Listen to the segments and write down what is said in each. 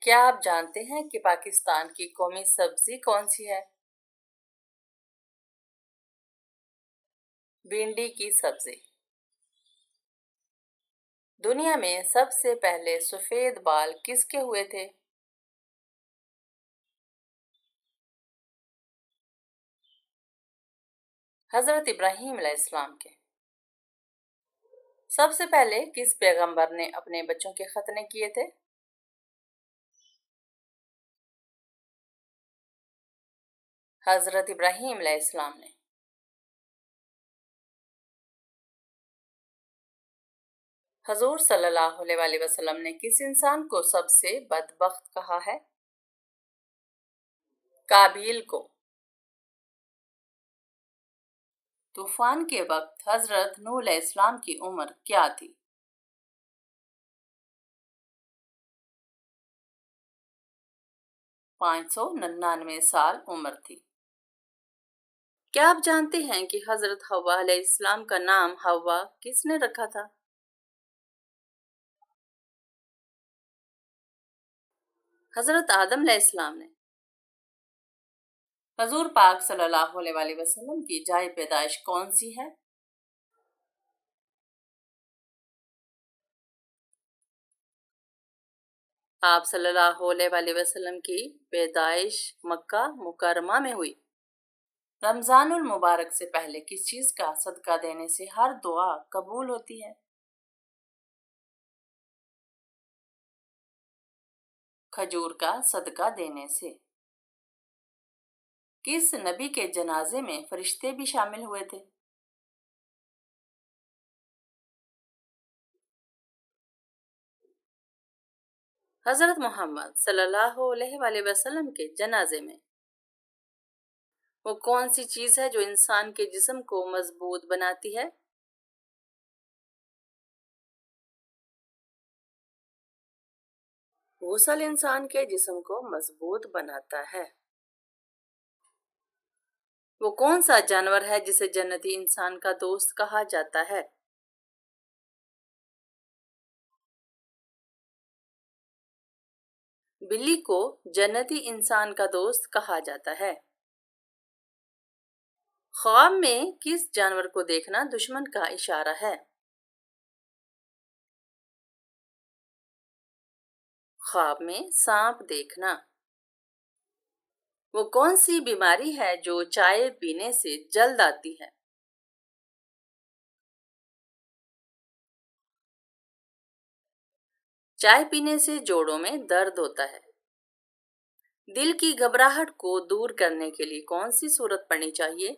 کیا آپ جانتے ہیں کہ پاکستان کی قومی سبزی کون سی ہے؟ بھنڈی کی سبزی۔ دنیا میں سب سے پہلے سفید بال کس کے ہوئے تھے؟ حضرت ابراہیم علیہ السلام کے۔ سب سے پہلے کس پیغمبر نے اپنے بچوں کے ختنے کیے تھے؟ حضرت ابراہیم علیہ السلام نے۔ حضور صلی اللہ علیہ وسلم نے کس انسان کو سب سے بدبخت کہا ہے؟ قابیل کو۔ طوفان کے وقت حضرت نوح علیہ السلام کی عمر کیا تھی؟ 599 سال عمر تھی۔ کیا آپ جانتے ہیں کہ حضرت حوا علیہ السلام کا نام حوا کس نے رکھا تھا؟ حضرت آدم علیہ السلام نے۔ حضور پاک صلی اللہ علیہ وسلم کی جائے پیدائش کون سی ہے؟ آپ صلی اللہ علیہ وسلم کی پیدائش مکہ مکرمہ میں ہوئی۔ رمضان المبارک سے پہلے کس چیز کا صدقہ دینے سے ہر دعا قبول ہوتی ہے؟ کھجور کا صدقہ دینے سے۔ کس نبی کے جنازے میں فرشتے بھی شامل ہوئے تھے؟ حضرت محمد صلی اللہ علیہ وسلم کے جنازے میں وہ کون سی چیز ہے جو انسان کے جسم کو مضبوط بناتی ہے؟ غسل انسان کے جسم کو مضبوط بناتا ہے۔ وہ کون سا جانور ہے جسے جنتی انسان کا دوست کہا جاتا ہے؟ بلی کو جنتی انسان کا دوست کہا جاتا ہے۔ خواب میں کس جانور کو دیکھنا دشمن کا اشارہ ہے؟ خواب میں سانپ دیکھنا۔ وہ کون سی بیماری ہے جو چائے پینے سے جلد آتی ہے؟ چائے پینے سے جوڑوں میں درد ہوتا ہے۔ دل کی گھبراہٹ کو دور کرنے کے لیے کون سی سورت پڑھنی چاہیے؟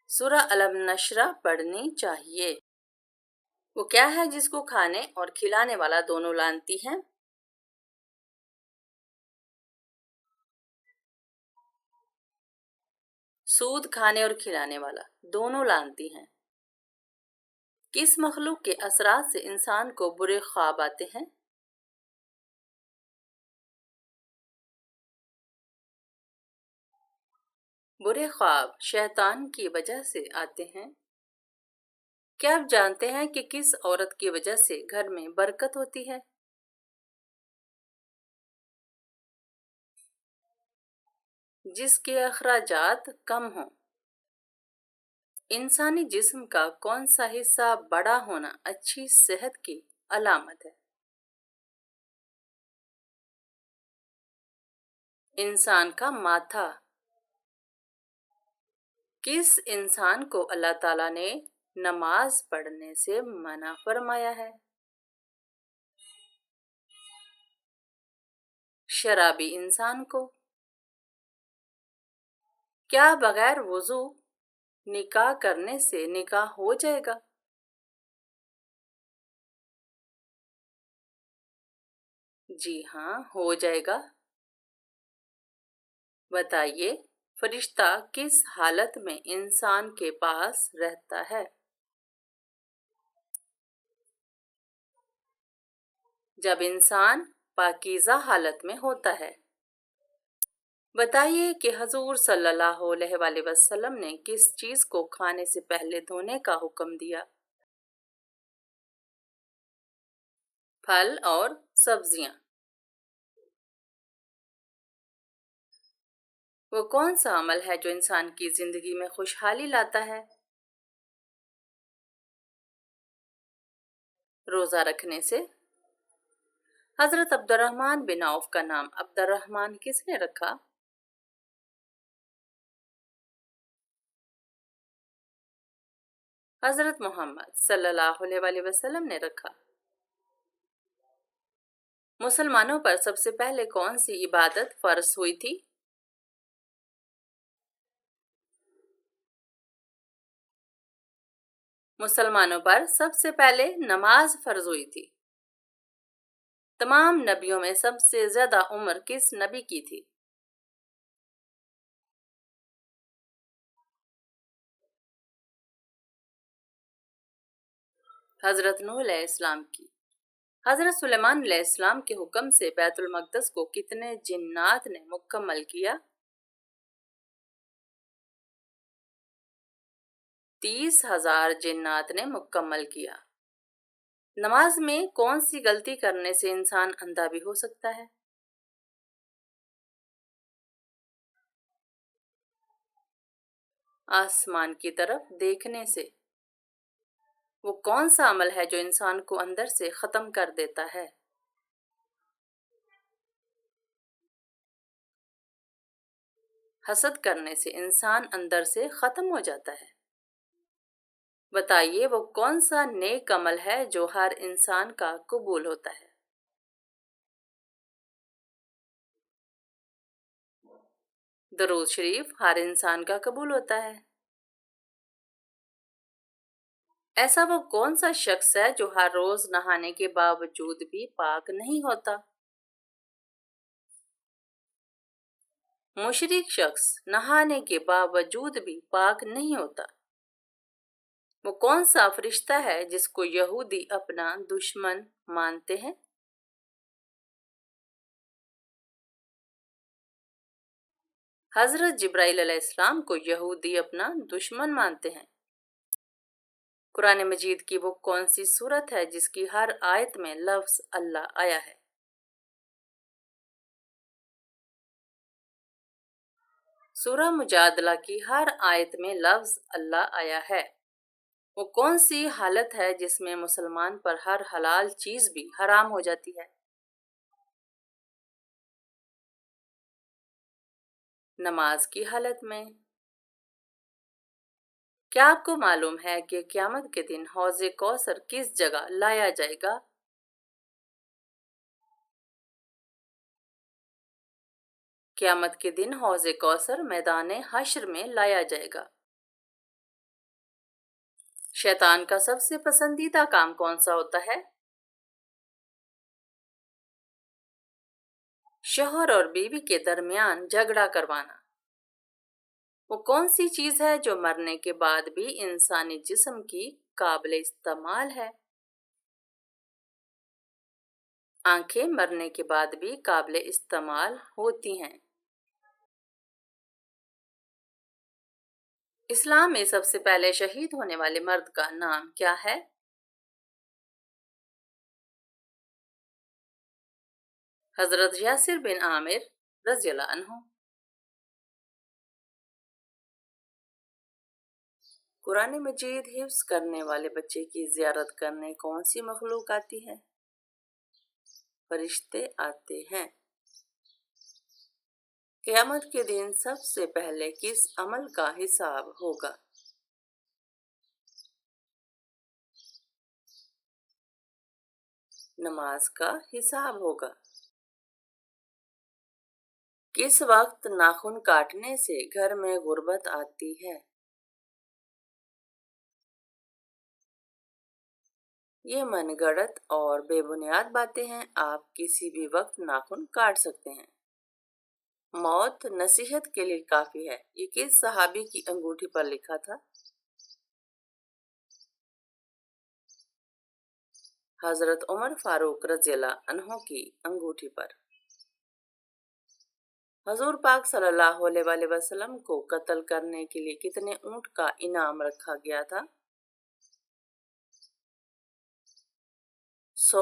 سورہ الم نشرہ پڑھنی چاہیے۔ وہ کیا ہے جس کو کھانے اور کھلانے والا دونوں لانتی ہیں؟ سود کھانے اور کھلانے والا دونوں لانتی ہیں۔ کس مخلوق کے اثرات سے انسان کو برے خواب آتے ہیں؟ برے خواب شیطان کی وجہ سے آتے ہیں۔ کیا آپ جانتے ہیں کہ کس عورت کی وجہ سے گھر میں برکت ہوتی ہے؟ جس کے اخراجات کم ہوں۔ انسانی جسم کا کون سا حصہ بڑا ہونا اچھی صحت کی علامت ہے؟ انسان کا ماتھا۔ کس انسان کو اللہ تعالیٰ نے نماز پڑھنے سے منع فرمایا ہے؟ شرابی انسان کو۔ کیا بغیر وضو نکاح کرنے سے نکاح ہو جائے گا؟ جی ہاں، ہو جائے گا۔ بتائیے، فرشتہ کس حالت میں انسان کے پاس رہتا ہے؟ جب انسان پاکیزہ حالت میں ہوتا ہے۔ بتائیے کہ حضور صلی اللہ علیہ وسلم نے کس چیز کو کھانے سے پہلے دھونے کا حکم دیا؟ پھل اور سبزیاں۔ وہ کون سا عمل ہے جو انسان کی زندگی میں خوشحالی لاتا ہے؟ روزہ رکھنے سے۔ حضرت عبد الرحمن بن عوف کا نام عبد الرحمن کس نے رکھا؟ حضرت محمد صلی اللہ علیہ وسلم نے رکھا۔ مسلمانوں پر سب سے پہلے کون سی عبادت فرض ہوئی تھی؟ مسلمانوں پر سب سے پہلے نماز فرض ہوئی تھی۔ تمام نبیوں میں سب سے زیادہ عمر کس نبی کی تھی؟ حضرت نوح علیہ السلام کی۔ حضرت سلیمان علیہ السلام کے حکم سے بیت المقدس کو کتنے جنات نے مکمل کیا؟ 30,000 جنات نے مکمل کیا۔ نماز میں کون سی غلطی کرنے سے انسان اندھا بھی ہو سکتا ہے؟ آسمان کی طرف دیکھنے سے۔ وہ کون سا عمل ہے جو انسان کو اندر سے ختم کر دیتا ہے؟ حسد کرنے سے انسان اندر سے ختم ہو جاتا ہے۔ بتائیے وہ کون سا نیک عمل ہے جو ہر انسان کا قبول ہوتا ہے؟ درود شریف ہر انسان کا قبول ہوتا ہے۔ ایسا وہ کون سا شخص ہے جو ہر روز نہانے کے باوجود بھی پاک نہیں ہوتا؟ مشرک شخص نہانے کے باوجود بھی پاک نہیں ہوتا۔ وہ کون سا فرشتہ ہے جس کو یہودی اپنا دشمن مانتے ہیں؟ حضرت جبرائیل علیہ السلام کو یہودی اپنا دشمن مانتے ہیں۔ قرآن مجید کی وہ کون سی سورت ہے جس کی ہر آیت میں لفظ اللہ آیا ہے؟ سورہ مجادلہ کی ہر آیت میں لفظ اللہ آیا ہے۔ وہ کون سی حالت ہے جس میں مسلمان پر ہر حلال چیز بھی حرام ہو جاتی ہے؟ نماز کی حالت میں۔ کیا آپ کو معلوم ہے کہ قیامت کے دن حوض کوثر کس جگہ لایا جائے گا؟ قیامت کے دن حوض کوثر میدان حشر میں لایا جائے گا۔ شیطان کا سب سے پسندیدہ کام کون سا ہوتا ہے؟ شوہر اور بیوی کے درمیان جھگڑا کروانا۔ وہ کون سی چیز ہے جو مرنے کے بعد بھی انسانی جسم کی قابل استعمال ہے؟ آنکھیں مرنے کے بعد بھی قابل استعمال ہوتی ہیں۔ اسلام میں سب سے پہلے شہید ہونے والے مرد کا نام کیا ہے؟ حضرت یاسر بن عامر رضی اللہ عنہ۔ قرآن مجید حفظ کرنے والے بچے کی زیارت کرنے کون سی مخلوق آتی ہے؟ فرشتے آتے ہیں۔ قیامت کے دن سب سے پہلے کس عمل کا حساب ہوگا؟ نماز کا حساب ہوگا۔ کس وقت ناخن کاٹنے سے گھر میں غربت آتی ہے؟ یہ من گڑت اور بے بنیاد باتیں ہیں۔ آپ کسی بھی وقت ناخن کاٹ سکتے ہیں۔ موت نصیحت کے لیے کافی ہے، یہ کس صحابی کی انگوٹھی پر لکھا تھا؟ حضرت عمر فاروق رضی اللہ عنہ کی انگوٹھی پر۔ حضور پاک صلی اللہ علیہ وسلم کو قتل کرنے کے لیے کتنے اونٹ کا انعام رکھا گیا تھا؟ 100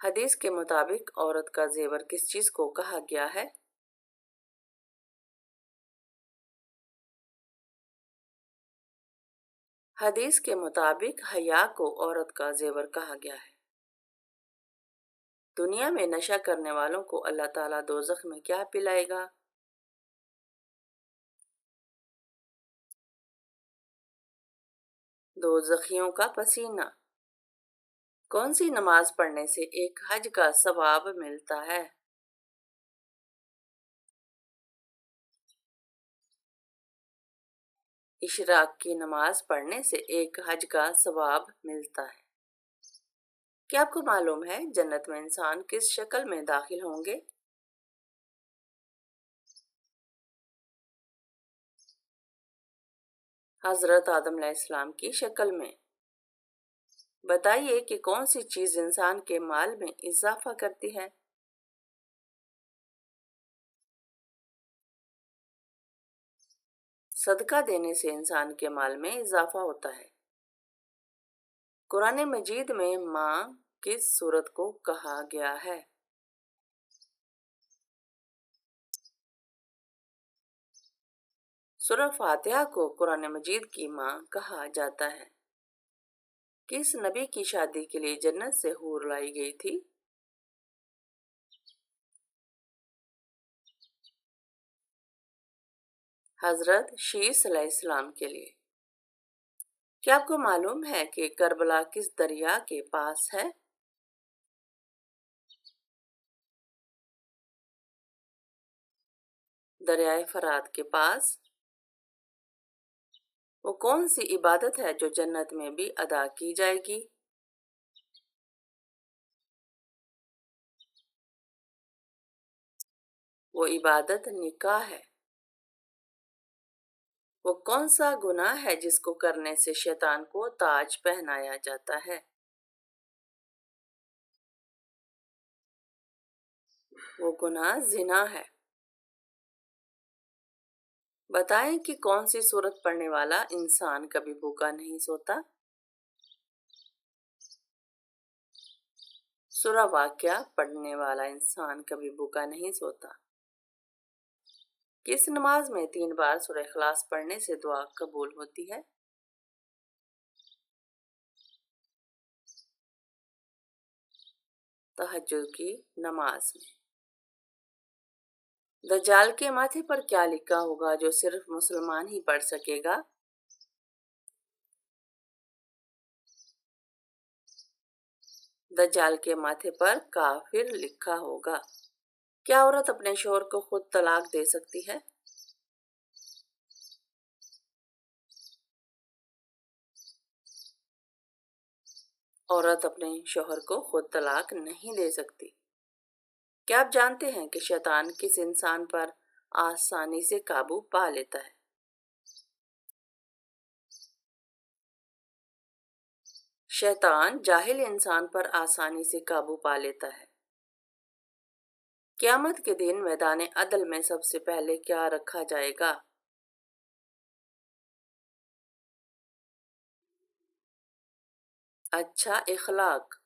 حدیث کے مطابق عورت کا زیور کس چیز کو کہا گیا ہے؟ حدیث کے مطابق حیا کو عورت کا زیور کہا گیا ہے۔ دنیا میں نشہ کرنے والوں کو اللہ تعالیٰ دوزخ میں کیا پلائے گا؟ دوزخیوں کا پسینہ۔ کون سی نماز پڑھنے سے ایک حج کا ثواب ملتا ہے؟ اشراق کی نماز پڑھنے سے ایک حج کا ثواب ملتا ہے۔ کیا آپ کو معلوم ہے جنت میں انسان کس شکل میں داخل ہوں گے؟ حضرت آدم علیہ السلام کی شکل میں۔ بتائیے کہ کون سی چیز انسان کے مال میں اضافہ کرتی ہے؟ صدقہ دینے سے انسان کے مال میں اضافہ ہوتا ہے۔ قرآن مجید میں ماں کس سورت کو کہا گیا ہے؟ سورہ فاتحہ کو قرآن مجید کی ماں کہا جاتا ہے۔ کس نبی کی شادی کے لیے جنت سے حور لائی گئی تھی؟ حضرت شیس علیہ السلام کے لیے۔ کیا آپ کو معلوم ہے کہ کربلا کس دریا کے پاس ہے؟ دریائے فرات کے پاس۔ وہ کون سی عبادت ہے جو جنت میں بھی ادا کی جائے گی؟ وہ عبادت نکاح ہے۔ وہ کون سا گناہ ہے جس کو کرنے سے شیطان کو تاج پہنایا جاتا ہے؟ وہ گناہ زنا ہے۔ بتائیں کہ کون سی سورت پڑھنے والا انسان کبھی بھوکا نہیں سوتا؟ سورہ واقعہ پڑھنے والا انسان کبھی بھوکا نہیں سوتا۔ کس نماز میں 3 بار سورہ اخلاص پڑھنے سے دعا قبول ہوتی ہے؟ تہجد کی نماز میں۔ دجال کے ماتھے پر کیا لکھا ہوگا جو صرف مسلمان ہی پڑھ سکے گا؟ دجال کے ماتھے پر کافر لکھا ہوگا۔ کیا عورت اپنے شوہر کو خود طلاق دے سکتی ہے؟ عورت اپنے شوہر کو خود طلاق نہیں دے سکتی۔ کیا آپ جانتے ہیں کہ شیطان کس انسان پر آسانی سے قابو پا لیتا ہے؟ شیطان جاہل انسان پر آسانی سے قابو پا لیتا ہے۔ قیامت کے دن میدان عدل میں سب سے پہلے کیا رکھا جائے گا؟ اچھا اخلاق۔